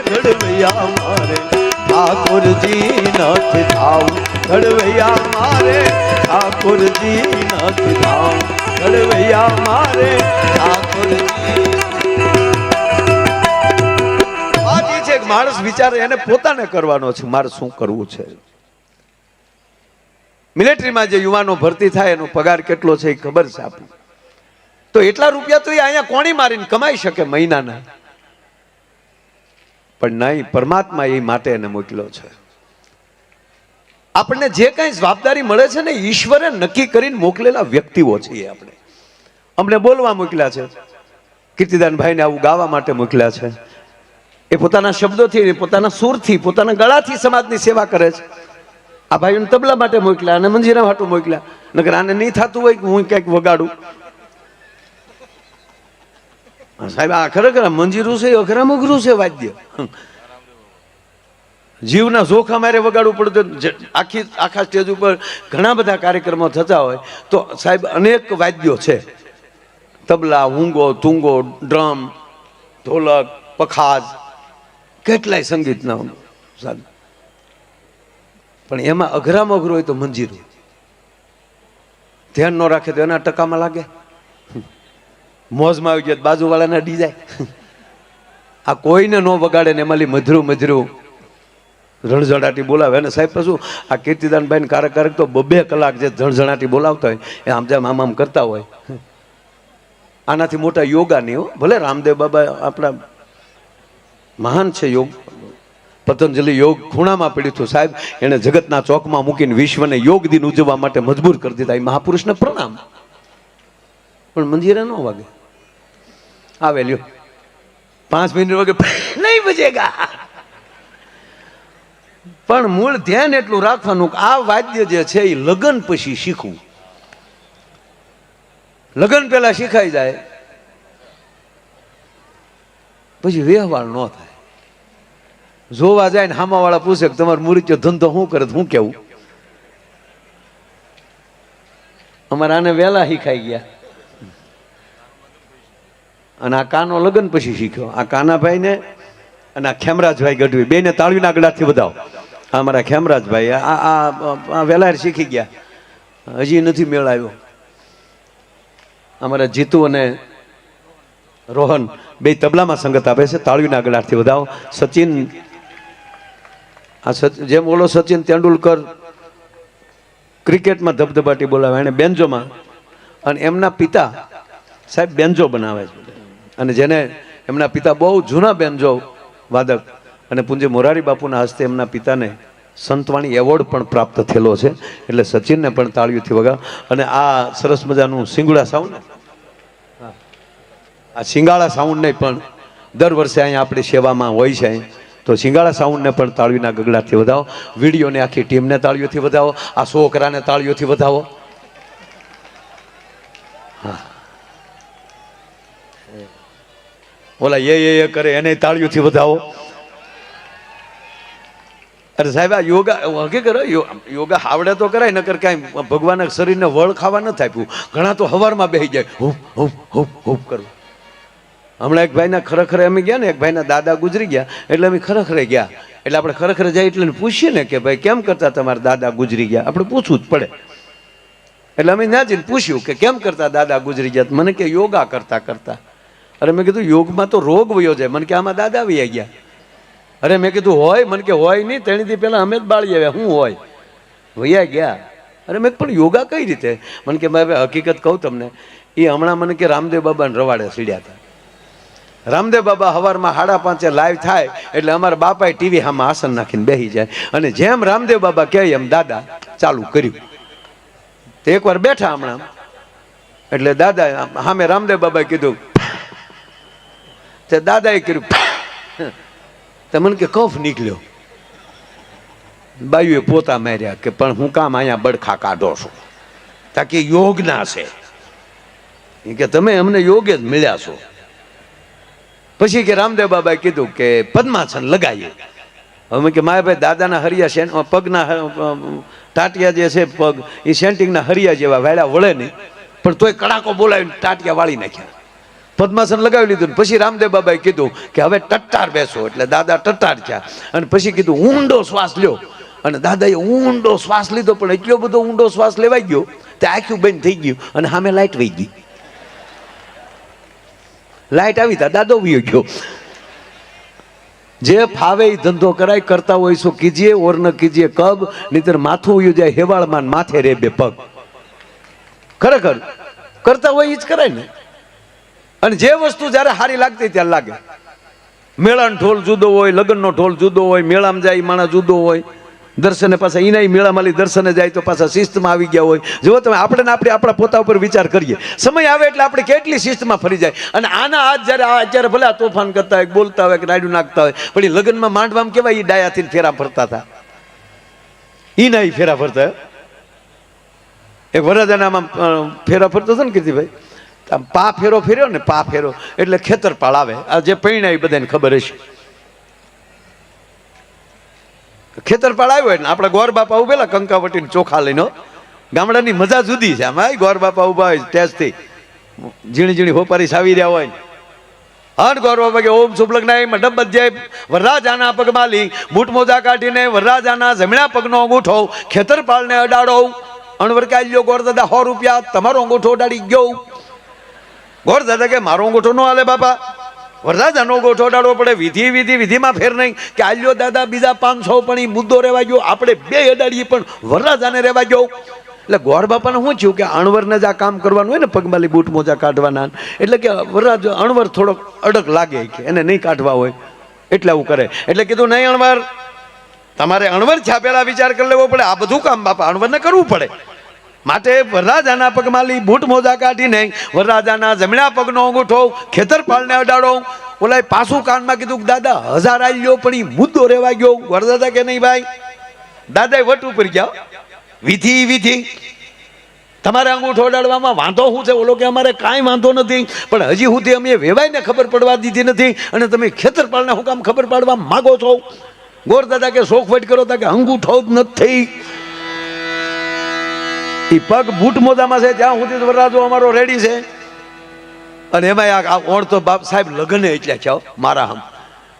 ઘડવૈયા મારે ઠાકોરજી નથી થાવું. ઘડવૈયા મારે ઠાકોરજી નથી થાવું. ઘડવૈયા મારે ઠાકોરજી. આ છે માણસ વિચારે એને પોતાને કરવાનો છે, મારે શું કરવું છે. મિલિટરીમાં જે યુવાનો ભરતી થાય એનો પગાર કેટલો છે એ ખબર છે આપણને. તો એટલા રૂપિયા તો એ અહીંયા કોણી મારીને કમાઈ શકે મહિનાના. પણ નહીં, પરમાત્મા એ માટે એને મોકલ્યો છે. આપણને જે કઈ જવાબદારી મળે છે ને ઈશ્વરે નક્કી કરીને મોકલેલા વ્યક્તિઓ છીએ આપણે. અમને બોલવા મોકલ્યા છે, કીર્તિદાનભાઈને આવું ગાવા માટે મોકલ્યા છે. એ પોતાના શબ્દોથી, પોતાના સુરથી, પોતાના ગળાથી સમાજની સેવા કરે છે. આ ભાઈઓને તબલા માટે મોકલ્યા અને મંજીરા માટે મોકલ્યા. નકર આને નહીં થતું હોય કે હું ક્યાંક વગાડું. સાહેબ આ ખરેખર મંજીરું છે, અઘરામ અઘરું છે વાદ્ય. જીવના જોખમ મારે વગાડવું પડતું. આખા સ્ટેજ ઉપર ઘણા બધા કાર્યક્રમો થતા હોય તો સાહેબ અનેક વાદ્યો છે. તબલા, ઊંગો, તુંગો, ડ્રમ, ઢોલક, પખાજ, કેટલાય સંગીતના સાહેબ. પણ એમાં અઘરામ અઘરું હોય તો મંજીરું. ધ્યાન ન રાખે તો એના ટકામાં લાગે. મોજમાં આવી ગયા બાજુવાળાને અડી જાય. આ કોઈને ન વગાડે ને એમાં મધરું મધરું ઝણઝણાટી બોલાવે. અને સાહેબ પાછું આ કીર્તિદાનભાઈ કારક તો 2 કલાક જે ઝણઝણાટી બોલાવતા હોય એ આમ કરતા હોય. આનાથી મોટા યોગા નહીં હો. ભલે રામદેવ બાબા આપણા મહાન છે યોગ, પતંજલિ યોગ ખૂણામાં પડ્યું હતું સાહેબ, એણે જગતના ચોકમાં મૂકીને વિશ્વને યોગ દિન ઉજવવા માટે મજબૂર કરી દીધા. એ મહાપુરુષને પ્રણામ. પણ મંજીરા ન વાગે. આવે લ્યો 5 મિનિટ વાગે નહીં બજેગા. પણ મૂળ ધ્યાન એટલું રાખવાનું કે આ વાદ્ય જે છે એ લગ્ન પછી શીખવું. લગ્ન પહેલા શીખાઈ જાય પછી વ્યવહાર ન થાય. જોવા જાય ને હામાવાળા પૂછે કે તમારો મુરીચો ધંધો શું કરે, હું કેવું? અમારે આને વહેલા શીખાઈ ગયા અને આ કાનો લગ્ન પછી શીખ્યો. આ કાનાભાઈ ને અને આ ખેમરાજભાઈ ગઢવી બેને તાળીના ગળાથી વધાવો. આ અમારા ખેમરાજભાઈ આ વહેલા શીખી ગયા, હજી નથી મેળ આવ્યો. અમારા જીતુ અને રોહન બે તબલામાં સંગત આપે છે, તાળીના ગળાથી વધાવો. સચિન, જેમ ઓલો સચિન તેંડુલકર ક્રિકેટમાં ધબધબાટી બોલાવે, એને બેન્જોમાં, અને એમના પિતા સાહેબ બેન્જો બનાવે છે. અને જેને એમના પિતા બહુ જૂના બેન્જો વાદક, અને પૂજ્ય મોરારી બાપુના હસ્તે એમના પિતાને સંતવાણી એવોર્ડ પણ પ્રાપ્ત થયેલો છે. એટલે સચિનને પણ તાળીઓથી વગા. અને આ સરસ મજાનું સિંગુડા સાઉન્ડ, આ સિંગાળા સાઉન્ડને પણ દર વર્ષે અહીંયા આપણી સેવામાં હોય છે. તો સિંગાળા સાઉન્ડને પણ તાળીના ગગડાથી વધાવો. વિડીયોને આખી ટીમને તાળીઓથી વધાવો. આ છોકરાને તાળીઓથી વધાવો. હા, ઓલા એ કરે એને તાળીઓથી વધાવો. અરે સાહેબ આ યોગા હકીકત યોગા આવડે તો કરાય, નકર કાંઈ ભગવાનના શરીરને વળ ખાવા નથી આપ્યું. ઘણા તો હવારમાં બેસી જાય હુપ હુપ હુપ હુપ કરવું. હમણાં એક ભાઈના ખરેખર અમે ગયા ને, એક ભાઈના દાદા ગુજરી ગયા, એટલે અમે ખરેખરે ગયા. એટલે આપણે ખરેખર જાય એટલે પૂછીએ ને કે ભાઈ કેમ કરતા તમારા દાદા ગુજરી ગયા, આપણે પૂછવું જ પડે. એટલે અમે ત્યાં જઈને પૂછ્યું કે કેમ કરતા દાદા ગુજરી ગયા. મને કે યોગા કરતા કરતા. અરે મેં કીધું યોગમાં તો રોગ વયો જાય. મને કે આમાં દાદા વયા ગયા. અરે મેં કીધું હોય? મને કે હોય નહીં, તેણીથી પહેલાં અમે જ બાળી આવ્યા, શું હોય, વયા ગયા. અરે મેં પણ યોગા કઈ રીતે? મને કે ભાઈ હકીકત કહું તમને, એ હમણાં મને કે રામદેવ બાબાને રવાડે સીડ્યા હતા. રામદેવ બાબા સવારમાં 5:30 લાઈવ થાય એટલે અમારા બાપાએ ટીવી સામે આસન નાખીને બેસી જાય, અને જેમ રામદેવ બાબા કહે એમ દાદા ચાલુ કર્યું. તે એકવાર બેઠા હમણાં, એટલે દાદા સામે રામદેવ બાબાએ કીધું, તે દાદાએ કર્યું, તે મને કે કફ નીકળ્યો. બાયુએ પોતા માર્યા કે પણ હું કામ અહીંયા બડખા કાઢો છો, તાકી યોગ ના છે કે તમે અમને યોગે જ મળ્યા છો. પછી કે રામદેવ બાબાએ કીધું કે પદ્માસન લગાવીએ. હવે કે મારા ભાઈ દાદાના હરિયા પગના ટાટિયા જે છે પગ એ સેન્ટિંગના હરિયા જેવા વાળ્યા વળે નહીં, પણ તોય કડાકો બોલાવીને ટાટિયા વાળી નાખ્યા. પદ્માસન લગાવી લીધું. પછી રામદેવ બાબાએ કીધું કે હવે ટટ્ટાર બેસો, એટલે દાદા ટટ્ટાર થયા. અને પછી કીધું ઊંડો શ્વાસ લ્યો, અને દાદાએ ઊંડો શ્વાસ લીધો, પણ એટલો બધો ઊંડો શ્વાસ લેવાઈ ગયો તે આખું બંધ થઈ ગયું, અને સામે લાઈટ વહી ગઈ. લાઈટ આવી તા દાદો વયો ગયો. જે ફાવે એ ધંધો કરાય, કરતા હોય શું કીજીએ ઓર ન કીજીએ કબ, નહીતર માથું ઉયું જાય હેવાળમાં, માથે રે બે પગ. ખરેખર કરતા હોય એ જ કરાય ને. અને જે વસ્તુ જ્યારે સારી લાગતી ત્યારે લાગે. મેળાનો ઢોલ જુદો હોય, લગ્નનો ઢોલ જુદો હોય, મેળામાં જાય માણસ જુદો હોય, દર્શને પાછા એના મેળામાં દર્શને જાય તો પાછા શિસ્તમાં આવી ગયા હોય. જો તમે આપણે આપણા પોતા ઉપર વિચાર કરીએ, સમય આવે એટલે આપણે કેટલી શિસ્તમાં ફરી જાય. અને આના હાથ જ્યારે અત્યારે ભલે તોફાન કરતા હોય, બોલતા હોય કે નાડું નાખતા હોય, પણ એ લગ્નમાં માંડવામાં કેવાય એ ડાયાથી ફેરા ફરતા હતા. એ ના ફેરા ફરતા. એક વરરાજાનામાં ફેરા ફરતો હતો ને કીર્તિભાઈ, પા ફેરો ફેર્યો ને, પા ફેરો એટલે ખેતરપાળ આવે. આ જે પૈણા એ બધાને ખબર હશે. ખેતરપાળ આવ્યો એટલે આપણા ગોર બાપા ઉભેલા કંકાવટીને ચોખા લઈને. ગામડાની મજા જુદી છે. આમાં ગોર બાપા ઉભા હોય ટેસ્ટથી, ઝીણી ઝીણી હોપારી સાવી રહ્યા હોય. હર ગોર બાપા કે ઓમ શુભ લગ્ન ડબ્બત જાય વરરાજાના પગમાં લી, બૂટ મોજા કાઢીને વરરાજાના જમણા પગનો અંગૂઠો ખેતરપાળને અડાડો. અણવરકાઈ લ્યો ગોર દાદા 100 રૂપિયા, તમારો અંગૂઠો અડાડી ગયો. ગોર દાદા કે મારો અંગૂઠો ન હાલે બાપા, વરરાજાનો અંગૂઠો અડાડવો પડે. વિધિમાં ફેર નહીં કે આલ્યો દાદા બીજા 500, પણ એ મુદ્દો રહેવા ગયો. આપણે 2 અડાડીએ પણ વરરાજાને રહેવા ગયો. એટલે ગોર બાપાને શું થયું કે અણવરને જ આ કામ કરવાનું હોય ને, પગમાલી બૂટ મોજા કાઢવાના, એટલે કે વરરાજ અણવર થોડોક અડક લાગે કે એને નહીં કાઢવા હોય. એટલે આવું કરે. એટલે કીધું નહીં અણવર, તમારે અણવર થયા પહેલા વિચાર કરી લેવો પડે. આ બધું કામ બાપા અણવરને કરવું પડે. માટે વરરાજાના પગમાં લી બૂટ મોજા કાઢી નહીં, વરરાજાના જમણા પગનો અંગૂઠો ખેતરપાળને અડાડો. ઓલા પાછું કાનમાં કીધું કે દાદા 1000 આવી ગયો પણ એ મુદ્દો રેવા ગયો. વરદાદા કે નહીં ભાઈ, દાદા વટ ઉપર ગયા. વિધિ તમારે અંગૂઠો અડાડવામાં વાંધો શું છે? ઓલો કે અમારે કાંઈ વાંધો નથી, પણ હજી સુધી અમે વેવાઈને ખબર પડવા દીધી નથી, અને તમે ખેતરપાળને હું કામ ખબર પાડવા માગો છો? ગોરદાદા કે શોખવટ કરો તા કે અંગૂઠો જ નથી. એ પગ બૂટ મોજામાં છે ત્યાં સુધી વરરાજો અમારો રેડી છે. અને એમાં આ ઓણ તો બાપ સાહેબ લગ્ન એટલા છે મારા હમ,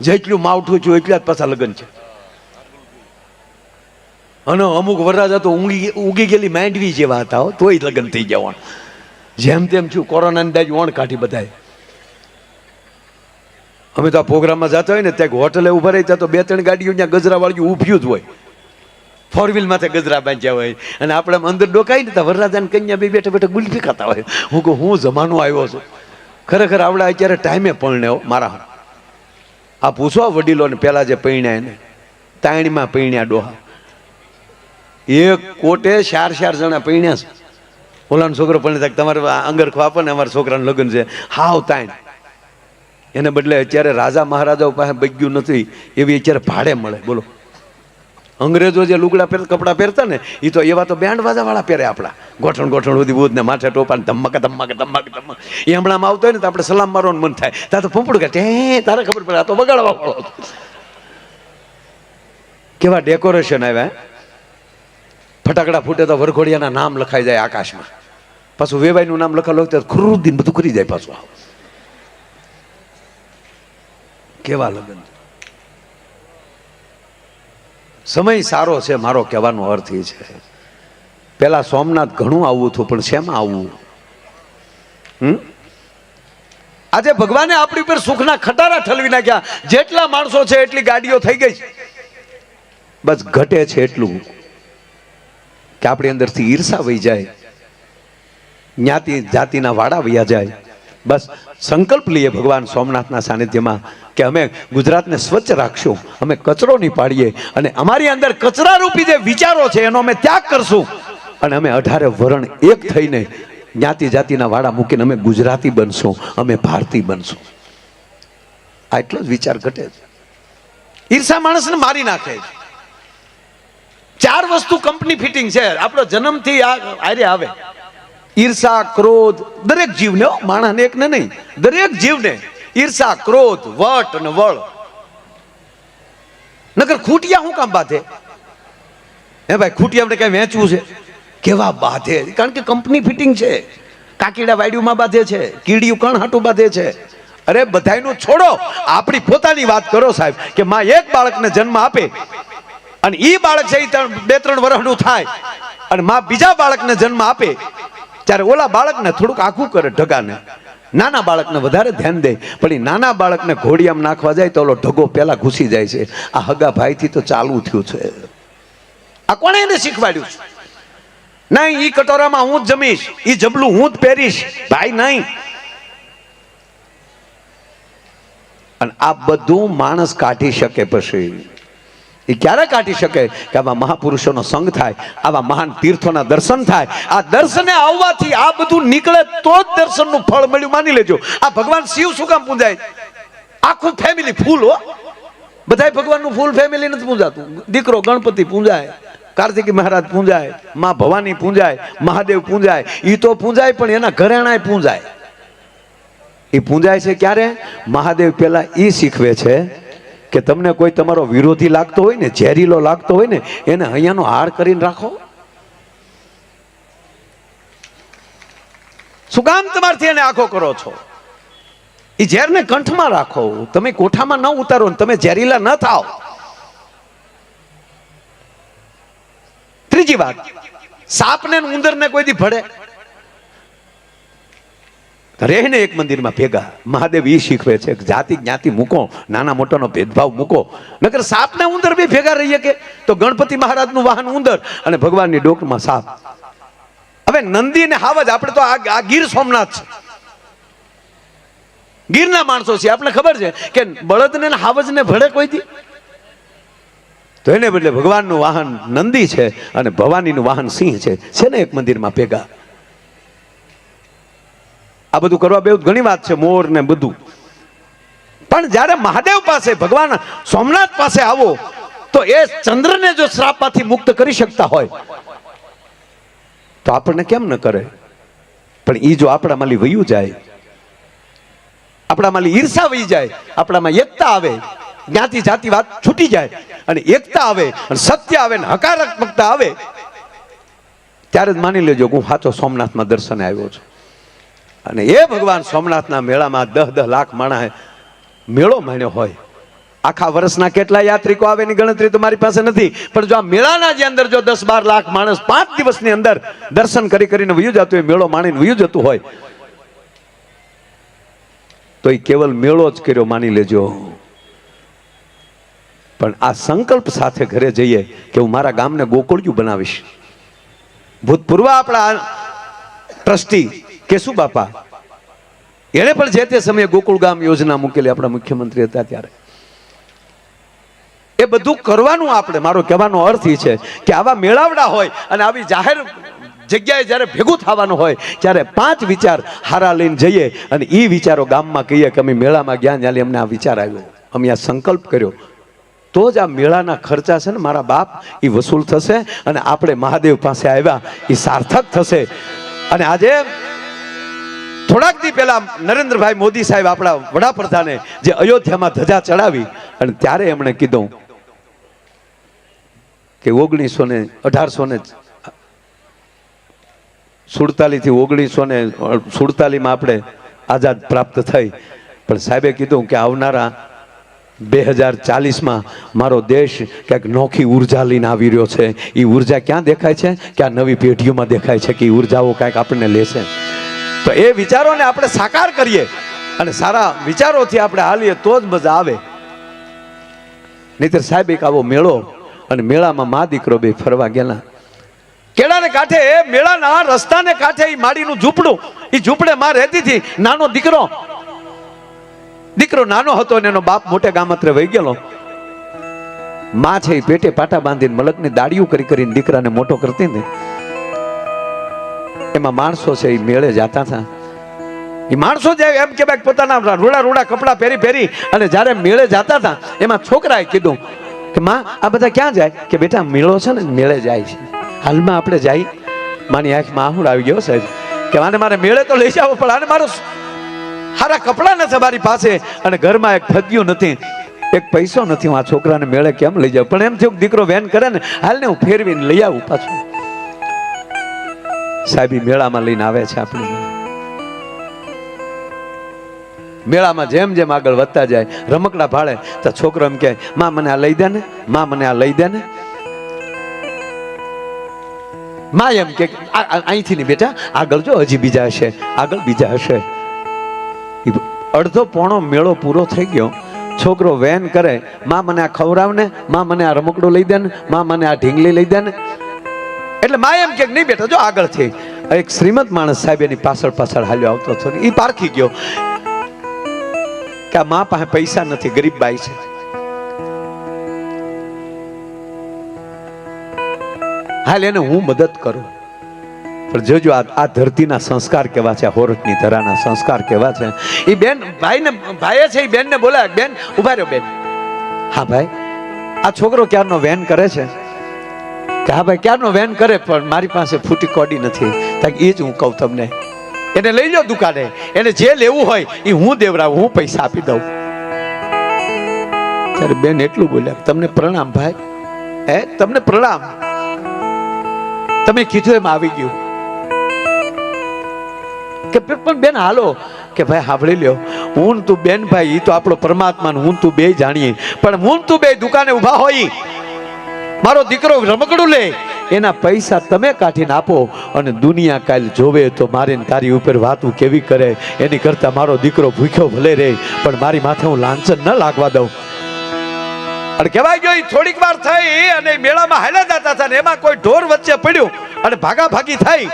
જેટલું માવઠું છું એટલા જ પાછા લગ્ન છે. અને અમુક વરરાજા તો ઉગી ગયેલી માંડવી જેવા હતા, તોય લગ્ન થઈ ગયા. જેમ તેમ છું કોરોનાની દાજ ઓણ કાઢી બધાય. અમે તો આ પ્રોગ્રામમાં જતા હોય ને ત્યાં હોટલે ઉભા રહી ત્યાં તો 2-3 ગાડીઓ ત્યાં ગજરા વાળ્યું ઊભ્યું જ હોય, 4 વ્હીલ માથે ગજરા બાંધ્યા હોય. અને આપણે અંદર ડોકાઈ ને ત્યાં વરરાજાને કન્યા બે બેઠા બેઠા ગુલ્ફી ખાતા હોય. હું કહું હું જમાનો આવ્યો છું. ખરેખર આવડા અત્યારે ટાઈમે પરણે મારા. આ પૂછો વડીલોને પેલા જે પૈણ્યા એને તાણીમાં પૈણ્યા ડોહા, એક કોટે 4 જણા પૈણ્યા છે. ઓલાનો છોકરો પણ તમારે અંગરખો આપો ને અમારા છોકરાનું લગ્ન છે, હાવ તાણ. એને બદલે અત્યારે રાજા મહારાજાઓ પાસે બગ્યું નથી એવી અત્યારે ભાડે મળે. બોલો, અંગ્રેજો જે લુગડા કપડાં પહેરતા ને એ તો એવા તો બેન્ડ વાળા પહેરે. આપણા ગોઠણ સુધી બૂધ ને માથે ટોપા ધમક એ હમણાં આવતો હોય ને તો આપણે સલામ મારવાનું મન થાય. ત્યાં તો ફૂંપડું કે તારે ખબર પડે આ તો બગાડવા વાળો. કેવા ડેકોરેશન આવ્યા, ફટાકડા ફૂટે તો વરઘોડિયાના નામ લખાઈ જાય આકાશમાં, પાછું વેવાઈનું નામ લખાયેલું હોય તો ખુરુદ્દીન બધું કરી જાય પાછું. કેવા લગ્ન! સમય સારો છે, મારો કહેવાનો અર્થ એ છે. પેલા સોમનાથ ઘણું આવવું હતું, પણ શેમાં આવવું? આજે ભગવાને આપણી ઉપર સુખના ખટારા ઠલવી નાખ્યા. જેટલા માણસો છે એટલી ગાડીઓ થઈ ગઈ છે. બસ ઘટે છે એટલું કે આપણી અંદરથી ઈર્ષા વહી જાય, જ્ઞાતિ જાતિના વાડા વયા જાય. બસ સંકલ્પ લઈએ ભગવાન સોમનાથના સાનિધ્યમાં કે અમે ગુજરાતને સ્વચ્છ રાખશું, અમે કચરો નહીં પાડીએ, અને અમારી અંદર કચરા રૂપી જે વિચારો છે એનો અમે ત્યાગ કરશું, અને અમે 18 વરણ એક થઈને જ્ઞાતિ જાતિના વાડા મૂકીને અમે ગુજરાતી બનશું, અમે ભારતીય બનશું. આ એટલો જ વિચાર ઘટે છે. ઈર્ષા માણસને મારી નાખે છે. 4 વસ્તુ કંપની ફિટિંગ છે. આપણો જન્મથી આરે આવે. ઈર્ષા, ક્રોધ દરેક જીવને, માણસને એકને નહીં, દરેક જીવને ઈર્ષા, ક્રોધ, વટ અને વળ. નકર ખૂટિયા શું કામ બાંધે? હે ભાઈ, ખૂટિયા આપણે કઈ વેચવું છે? કેવા બાંધે? કારણ કે કંપની ફિટિંગ છે. કાકીડા વાડીઓમાં બાંધે છે, કીડીયું કણ હાટું બાંધે છે. અરે બધાયનું છોડો, આપણી પોતાની વાત કરો સાહેબ. કે માં એક બાળકને જન્મ આપે અને ઈ બાળક છે 2-3 વર્ષનું થાય, અને માં બીજા બાળકને જન્મ આપે ત્યારે ઓલા બાળકને થોડુંક આખું કરે, ઢગાને. નાના બાળકને વધારે ધ્યાન દે, પણ એ નાના બાળકને ઘોડિયામાં નાખવા જાય તો ઓલો ઢગો પેલા ઘૂસી જાય છે. આ હગા ભાઈથી તો ચાલુ થયું છે. આ કોણે એને શીખવાડ્યું છે? નહીં, ઈ કટોરામાં હું જ જમીશ, ઈ જબલું હું જ પહેરીશ, ભાઈ નહીં. અને આ બધું માણસ કાઢી શકે. પછી એ ક્યારે કાઢી શકે? કે આવા મહાપુરુષોનો સંગ થાય, આવા મહાન તીર્થોના દર્શન થાય. આ દર્શને આવવાથી આ બધું નીકળે તો જ દર્શનનું ફળ મળ્યું. માની લેજો. આ ભગવાન શિવ શું કામ પૂજાય? આખું ફેમિલી ફૂલ હો. બધાય ભગવાનનું ફૂલ ફેમિલી નથી પૂજાતું. દીકરો ગણપતિ પૂજાય, કાર્તિકી મહારાજ પૂજાય, માં ભવાની પૂજાય, મહાદેવ પૂજાય. એ તો પૂજાય, પણ એના ઘરેણાય પૂજાય. એ પૂજાય છે ક્યારે? મહાદેવ પેલા એ શીખવે છે કે તમને કોઈ તમારો વિરોધી લાગતો હોય ને, ઝેરીલો લાગતો હોય ને, એને અહીંયાનો હાર કરીને રાખો. શું કામ તમારથી એને આખો કરો છો? એ ઝેરને કંઠમાં રાખો. તમે કોઠામાં ન ઉતારો ને તમે ઝેરીલા ન થાવ. ત્રીજી વાત, સાપને ઉંદરને કોઈ દી ભળે? રહેને એક મંદિરમાં ભેગા. મહાદેવ ઈ શીખવે છે કે જાતિ જ્ઞાતિ મૂકો, નાના મોટાનો ભેદભાવ મૂકો. નકર સાપ ને ઉંદર બે ભેગા રહીએ કે? તો ગણપતિ મહારાજનું વાહન ઉંદર અને ભગવાનની ડોકમાં સાપ. હવે નંદી ને હાવજ, આપણે તો આ ગીર સોમનાથ છે. ગીરના માણસો છે, આપણે ખબર છે કે બળદને ને હાવજને ભળે કોઈથી, તો એને બદલે ભગવાનનું વાહન નંદી છે અને ભવાનીનું વાહન સિંહ છે ને એક મંદિરમાં ભેગા. આ બધું કરવા બે ઘણી વાત છે, મોર ને બધું, પણ જ્યારે મહાદેવ પાસે ભગવાન સોમનાથ પાસે આવો તો એ ચંદ્રને જો શ્રાપમાંથી મુક્ત કરી શકતા હોય તો આપણને કેમ ન કરે? પણ એ જો આપણામાંથી વયું જાય, આપણામાંથી ઈર્ષા વહી જાય, આપણામાં એકતા આવે, જ્ઞાતિ જાતિ વાત છૂટી જાય અને એકતા આવે અને સત્ય આવે ને હકારાત્મકતા આવે, ત્યારે જ માની લેજો હું સાચો સોમનાથમાં દર્શને આવ્યો છું. અને એ ભગવાન સોમનાથના મેળામાં 10-10 લાખ માણસ મેળો માણ્યો હોય. આખા વર્ષના કેટલા યાત્રિકો આવે એની ગણતરી તો મારી પાસે નથી, પણ જો આ મેળાના જે અંદર જો 10-12 લાખ માણસ 5 દિવસની અંદર દર્શન કરીને વયું જતું હોય, મેળો માણીને વયું જતું હોય, તો એ કેવલ મેળો જ કર્યો માની લેજો. પણ આ સંકલ્પ સાથે ઘરે જઈએ કે હું મારા ગામને ગોકુળિયું બનાવીશ. ભૂતપૂર્વ આપણા ટ્રસ્ટી કેશુ બાપા, એને પણ જે તે સમયે ગોકુળ ગામ યોજના મૂકેલી, આપણા મુખ્યમંત્રી હતા ત્યારે. એ બધું કરવાનું આપણે, મારો કહેવાનો અર્થ એ છે કે આવા મેળાવડા હોય અને આવી જાહેર જગ્યાએ જ્યારે ભેગું થવાનું હોય ત્યારે 5 વિચાર હારા લઈને જઈએ અને એ વિચારો ગામમાં કહીએ કે અમે મેળામાં ગયા ત્યારે અમને આ વિચાર આવ્યો, અમે આ સંકલ્પ કર્યો, તો જ આ મેળાના ખર્ચા છે ને મારા બાપ એ વસૂલ થશે અને આપણે મહાદેવ પાસે આવ્યા એ સાર્થક થશે. અને આજે થોડાક દી પહેલા નરેન્દ્રભાઈ મોદી સાહેબ આપણા વડાપ્રધાને જે અયોધ્યામાં ધજા ચડાવી અને ત્યારે એમણે કીધું કે 1847 થી 1947 આપણે આઝાદ પ્રાપ્ત થઈ, પણ સાહેબે કીધું કે આવનારા 2040માં મારો દેશ ક્યાંક નોખી ઉર્જા લઈને આવી રહ્યો છે. એ ઉર્જા ક્યાં દેખાય છે કે આ નવી પેઢીઓમાં દેખાય છે કે એ ઉર્જાઓ કાંઈક આપણને લેશે. તો એ વિચારોને આપણે સાકાર કરીએ અને સારા વિચારોથી આપણે હાલીએ તો જ મજા આવે. નહીતર સાહેબ એક આવો મેળો અને મેળામાં મા દીકરો બે ફરવા ગયેલા, કેળાને કાંઠે એ મેળાના રસ્તાને કાંઠે એ માડીનું ઝૂંપડું, એ ઝૂંપડે માં રહેતી હતી નાનો દીકરો નાનો હતો અને એનો બાપ મોટે ગામત્રે વહી ગયેલો. માં છે એ પેટે પાટા બાંધીને મલકની દાડિયું કરીને દીકરાને મોટો કરતી ને. એમાં માણસો છે એ મેળે જતા હતા, એ માણસો જે એમ કે પોતાના રૂડા કપડા પહેરી અને જ્યારે મેળે જતા હતા એમાં છોકરાએ કીધું કે માં આ બધા ક્યાં જાય? કે બેટા મેળો છે ને મેળે જાય છે, હાલમાં આપણે જાય. માની આંખમાં આહુડ આવી ગયો સાહેબ કે મારે મેળે તો લઈ જાવ, પણ આને મારો સારા કપડા નથી મારી પાસે અને ઘરમાં એક ફગ્યું નથી, એક પૈસો નથી, હું આ છોકરાને મેળે કેમ લઈ જાઉં? પણ એમ થયું દીકરો વેન કરે ને, હાલ ને હું ફેરવીને લઈ આવું પાછું. સાહેબ મેળામાં લઈને આવે છે આપણે. મેળામાં જેમ જેમ આગળ વધતા જાય રમકડા ભાળે તો છોકરો એમ કે માં મને આ લઈ દે ને, માં મને આ લઈ દે ને. માં એમ કે અહીંથી નહીં બેટા, આગળ જો હજી બીજા હશે, આગળ બીજા હશે. અડધો પોણો મેળો પૂરો થઈ ગયો, છોકરો વેન કરે, માં મને આ ખવડાવ ને, માં મને આ રમકડું લઈ દે ને, માં મને આ ઢીંગલી લઈ દે ને. એટલે માં એમ કે નહીં બેટા જો આગળથી. એક શ્રીમંત માણસ સાહેબ એની પાછળ હાલ્યો આવતો હતો, એ પારખી ગયો કે આ માં પાસે પૈસા નથી, ગરીબ બાઈ છે. હાલ એને હું મદદ કરું. પણ જોજો આ ધરતીના સંસ્કાર કેવા છે, હોરઠની ધરાના સંસ્કાર કેવા છે. એ બેન ભાઈએ છે, એ બેન ને બોલાય, બેન ઉભા રહ્યો બેન. હા ભાઈ, આ છોકરો ક્યારનો વેન કરે છે? કે હા ભાઈ ક્યારનો વેન કરે, પણ મારી પાસે ફૂટી કોડી નથી. એ જ હું કહું તમને, એને લઈ લો દુકાને, એને જે લેવું હોય એ હું દેવરાવું, હું પૈસા આપી દઉં. ત્યારે બેન એટલું બોલ્યા, તમને પ્રણામ ભાઈ, તમને પ્રણામ, તમે કીધું એમ આવી ગયું. કે પણ બેન હાલો, કે ભાઈ સાંભળી લ્યો, હું તું બેન ભાઈ, એ તો આપણો પરમાત્મા, હું તું બે જાણીએ, પણ હું તું બે દુકાને ઉભા હોય, મારો દીકરો રમકડું લે, એના પૈસા તમે કાઢીને આપો અને દુનિયા કાલ જોવે તો મારી તારી ઉપર વાતું કેવી કરે, એની કરતા મારો દીકરો ભૂખ્યો ભલે રહે પણ મારી માથે હું લાંછન ન લાગવા દઉં. અને કહેવાય ગયો થોડીક વાર થઈ અને મેળામાં હાલ્યા જતા હતા ને એમાં કોઈ ઢોર વચ્ચે પડ્યું અને ભાગાભાગી થઈ,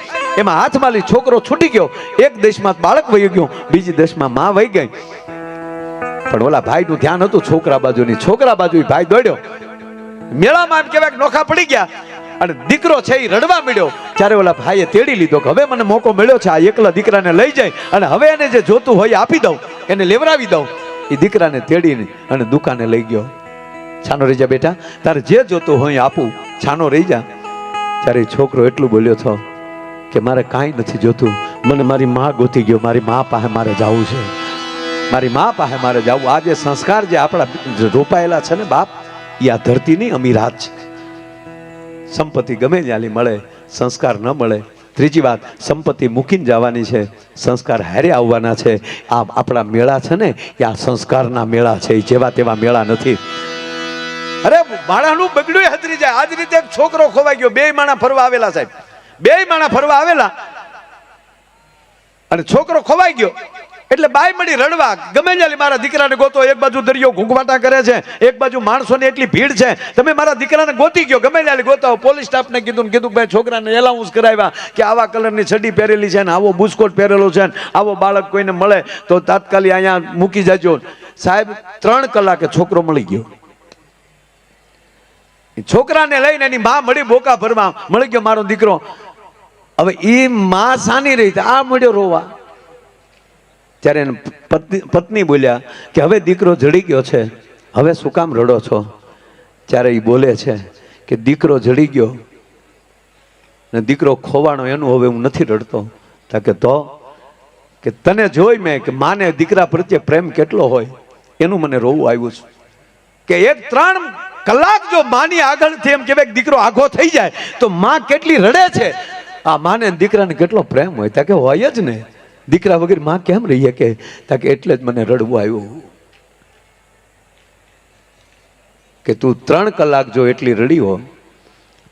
એમાં હાથમાંથી છોકરો છૂટી ગયો. એક દેશમાં બાળક વહી ગયું, બીજી દેશમાં માં વહી ગઈ. પણ ઓલા ભાઈનું ધ્યાન હતું છોકરા બાજુની. છોકરા બાજુ ભાઈ દોડ્યો. મેળામાં એમ કહેવાય નોખા પડી ગયા અને દીકરો છે એ રડવા મળ્યો. ત્યારે ઓલા ભાઈએ તેડી લીધો કે હવે મને મોકો મળ્યો છે, આ એકલા દીકરાને લઈ જાય અને હવે એને જે જોતું હોય આપી દઉં, એને લેવરાવી દઉં. એ દીકરાને તેડીને અને દુકાને લઈ ગયો. છાનો રહી જા બેટા, તારે જે જોતું હોય આપું, છાનો રહી જા. ત્યારે છોકરો એટલું બોલ્યો છો કે મારે કાંઈ નથી જોતું, મને મારી માં ગોતી ગયો, મારી માં પાસે મારે જવું છે, મારી માં પાસે મારે જવું. આ જે સંસ્કાર જે આપણા રોપાયેલા છે ને બાપ, એ આ ધરતીની અમીરાત છે. સંપત્તિ ગમે ત્યાંની મળે, સંસ્કાર ન મળે. ત્રીજી વાત, સંપત્તિ મૂકીને જવાની છે, સંસ્કાર હારે આવવાના છે. આ આપણા મેળા છે ને એ આ સંસ્કારના મેળા છે, એ જેવા તેવા મેળા નથી. અરે માણાનું બગડ્યું હતરી જાય. આજ રીતે એક છોકરો ખોવાઈ ગયો. બે માણા ફરવા આવેલા સાહેબ, બે માણા ફરવા આવેલા અને છોકરો ખોવાઈ ગયો એટલે બાઈ મળી રડવા, ગમે ત્યારે મારા દીકરાને ગોતો. એક બાજુ દરિયો ઘૂંઘવાટા કરે છે, એક બાજુ માણસોની એટલી ભીડ છે, તમે મારા દીકરાને ગોતી ગયો, ગમે ત્યારે ગોતાવો. પોલીસ સ્ટાફને કીધું ભાઈ છોકરાને એલાઉન્સ કરાવ્યા કે આવા કલરની છડી પહેરેલી છે ને આવો બુસ્કોટ પહેરેલો છે ને આવો બાળક કોઈને મળે તો તાત્કાલિક અહીંયા મૂકી જજો. સાહેબ 3 કલાકે છોકરો મળી ગયો. છોકરાને લઈને એની માં મળી બોકા ભરવા, મળી ગયો મારો દીકરો. હવે એ માં સાની રહી, આ મળ્યો રોવા. ત્યારે પત્ની બોલ્યા કે હવે દીકરો જડી ગયો છે, હવે શું કામ રડો છો? ત્યારે એ બોલે છે કે દીકરો જડી ગયો ને દીકરો ખોવાનો એનું હવે હું નથી રડતો. કે તો કે તને જોઈ મેં કે માને દીકરા પ્રત્યે પ્રેમ કેટલો હોય એનું મને રોવું આવ્યું છે. કે 3 કલાક જો માની આગળથી એમ કહેવાય દીકરો આઘો થઈ જાય તો માં કેટલી રડે છે. આ માને દીકરાને કેટલો પ્રેમ હોય. કે હોય જ ને, દીકરા વગર માં કેમ રહીએ? કે એટલે જ મને રડવું આવ્યું. કે તું 3 કલાક જો એટલી રડી હો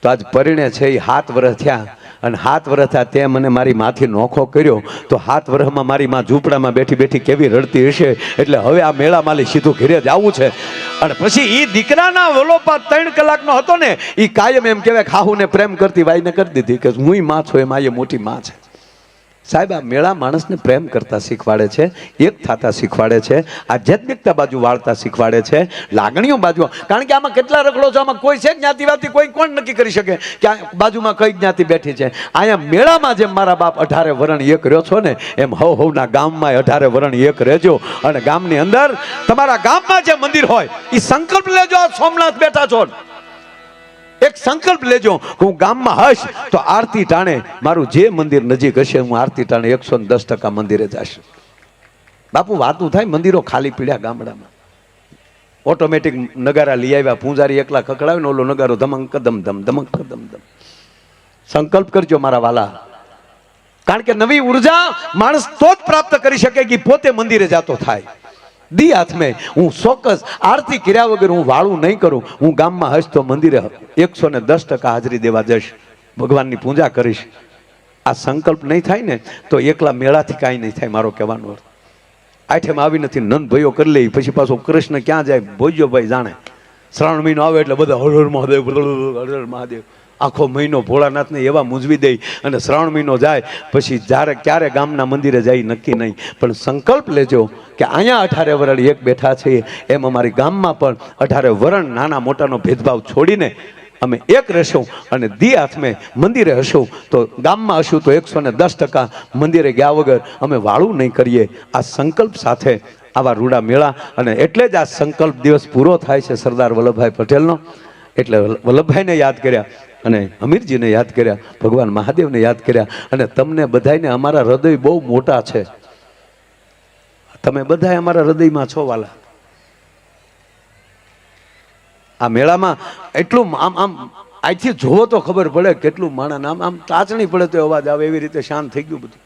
તો આજ પરિણે છે એ 7 વર્ષ થયા અને 7 વર્ષ થયા તે મને મારી માથી નોખો કર્યો તો 7 વર્ષમાં મારી માં ઝૂંપડામાં બેઠી બેઠી કેવી રડતી હશે. એટલે હવે આ મેળા માલી સીધું ઘરે જ આવવું છે. અને પછી એ દીકરાના વલોપા 3 કલાકનો હતો ને, એ કાયમ એમ કહેવાય ખાહુને પ્રેમ કરતી વાઈને કરી દીધી કે હું માં છું, એમાં એ મોટી માં છે. સાહેબ આ મેળા માણસને પ્રેમ કરતા શીખવાડે છે, એક થતા શીખવાડે છે, આધ્યાત્મિકતા બાજુ વાળતા શીખવાડે છે, લાગણીઓ બાજુ. કારણ કે આમાં કેટલા રખડો છો, આમાં કોઈ છે જ્ઞાતિવાદી, કોઈ કોણ નક્કી કરી શકે કે આ બાજુમાં કઈ જ્ઞાતિ બેઠી છે? અહીંયા મેળામાં જેમ મારા બાપ 18 વરણ એક રહ્યો છો ને, એમ હવના ગામમાં 18 વરણ એક રહેજો. અને ગામની અંદર તમારા ગામમાં જે મંદિર હોય એ સંકલ્પ લેજો. સોમનાથ બેઠા છો, એક સંકલ્પ લેજો કે હું ગામમાં હશ તો આરતી ટાણે મારું જે મંદિર નજીક હશે હું આરતી ટાણે 110% મંદિરે જઈશ. બાપુ વાતું થાય, મંદિરો ખાલી પીડ્યા ગામડામાં. ઓટોમેટિક નગારા લઈ આવ્યા, પૂંજારી એકલા ખકડાવે ને ઓલો નગારો ધમક કદમ ધમ ધમક કદમ ધમ. સંકલ્પ કરજો મારા વાલા, કારણ કે નવી ઉર્જા માણસ તો જ પ્રાપ્ત કરી શકે કે પોતે મંદિરે જાતો થાય. દી હાથમે હું ચોક્કસ આરતી કર્યા વગર હું વાળું નહીં કરું. હું ગામમાં હશ તો મંદિરે 110% હાજરી દેવા જઈશ, ભગવાનની પૂજા કરીશ. આ સંકલ્પ નહીં થાય ને તો એકલા મેળાથી કાંઈ નહીં થાય. મારો કહેવાનો અર્થ આઠેમ આવી નથી, નંદ ભાઈઓ કરી લે, પછી પાછો કૃષ્ણ ક્યાં જાય ભોજ્યો ભાઈ જાણે. શ્રાવણ મહિનો આવે એટલે બધા હર હર મહાદેવ હર હર મહાદેવ આખો મહિનો ભોળાનાથને એવા મૂંઝવી દઈ અને શ્રાવણ મહિનો જાય પછી જ્યારે ક્યારે ગામના મંદિરે જાય નક્કી નહીં. પણ સંકલ્પ લેજો કે અહીંયા 18 વરણ એક બેઠા છે, એમ અમારી ગામમાં પણ 18 વરણ નાના મોટાનો ભેદભાવ છોડીને અમે એક રહેશું અને દી હાથમે મંદિરે હશું. તો ગામમાં હશું તો 110% મંદિરે ગયા વગર અમે વાળું નહીં કરીએ. આ સંકલ્પ સાથે આવા રૂડા મેળા, અને એટલે જ આ સંકલ્પ દિવસ પૂરો થાય છે સરદાર વલ્લભભાઈ પટેલનો. એટલે વલ્લભભાઈને યાદ કર્યા અને હમીરજીને યાદ કર્યા, ભગવાન મહાદેવને યાદ કર્યા. અને તમને બધાને અમારા હૃદય બહુ મોટા છે, તમે બધા અમારા હૃદયમાં છો વાલા. આ મેળામાં એટલું આમ આમ અહીંથી જોવો તો ખબર પડે કેટલું માણસ આમ આમ ચાચણી પડે તો અવાજ આવે, એવી રીતે શાંત થઈ ગયું બધું.